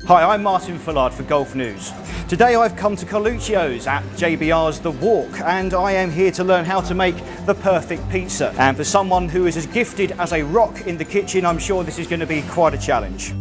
Hi, I'm Martin Fullard for Golf News. Today I've come to Coluccio's at JBR's The Walk, and I am here to learn how to make the perfect pizza. And for someone who is as gifted as a rock in the kitchen, I'm sure this is going to be quite a challenge.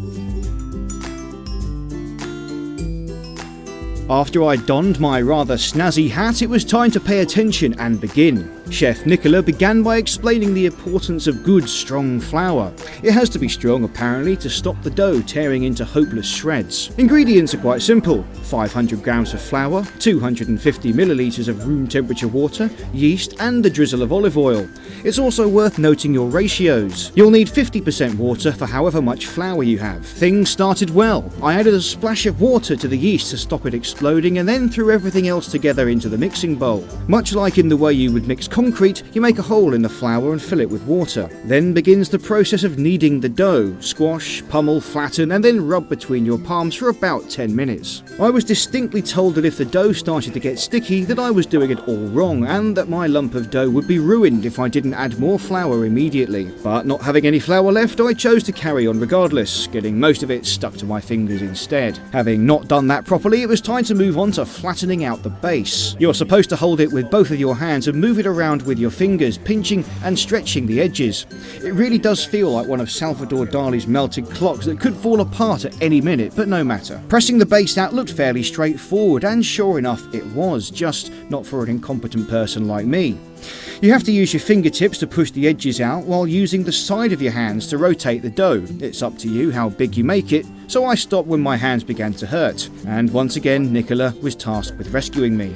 After I donned my rather snazzy hat, it was time to pay attention and begin. Chef Nicola began by explaining the importance of good, strong flour. It has to be strong, apparently, to stop the dough tearing into hopeless shreds. Ingredients are quite simple: 500 grams of flour, 250 millilitres of room temperature water, yeast and a drizzle of olive oil. It's also worth noting your ratios. You'll need 50% water for however much flour you have. Things started well. I added a splash of water to the yeast to stop it exploding and then threw everything else together into the mixing bowl. Much like in the way you would mix concrete, you make a hole in the flour and fill it with water. Then begins the process of kneading the dough. Squash, pummel, flatten and then rub between your palms for about 10 minutes. I was distinctly told that if the dough started to get sticky, that I was doing it all wrong and that my lump of dough would be ruined if I didn't add more flour immediately. But not having any flour left, I chose to carry on regardless, getting most of it stuck to my fingers instead. Having not done that properly, it was time to move on to flattening out the base. You're supposed to hold it with both of your hands and move it around with your fingers, pinching and stretching the edges. It really does feel like one of Salvador Dali's melted clocks that could fall apart at any minute, but no matter. Pressing the base out looked fairly straightforward, and sure enough it was, just not for an incompetent person like me. You have to use your fingertips to push the edges out while using the side of your hands to rotate the dough. It's up to you how big you make it, so I stopped when my hands began to hurt. And once again, Nicola was tasked with rescuing me.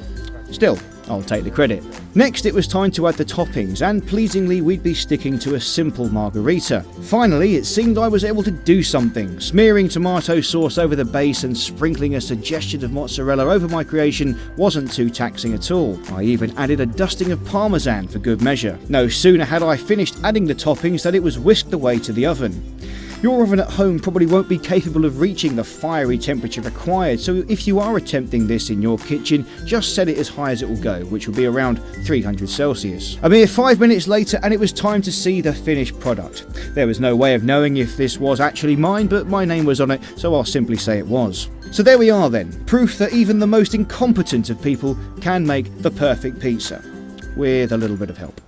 Still, I'll take the credit. Next, it was time to add the toppings, and pleasingly we'd be sticking to a simple margarita. Finally, it seemed I was able to do something. Smearing tomato sauce over the base and sprinkling a suggestion of mozzarella over my creation wasn't too taxing at all. I even added a dusting of parmesan for good measure. No sooner had I finished adding the toppings than it was whisked away to the oven. Your oven at home probably won't be capable of reaching the fiery temperature required, so if you are attempting this in your kitchen, just set it as high as it will go, which will be around 300 Celsius. A mere 5 minutes later and it was time to see the finished product. There was no way of knowing if this was actually mine, but my name was on it, so I'll simply say it was. So there we are then, proof that even the most incompetent of people can make the perfect pizza, with a little bit of help.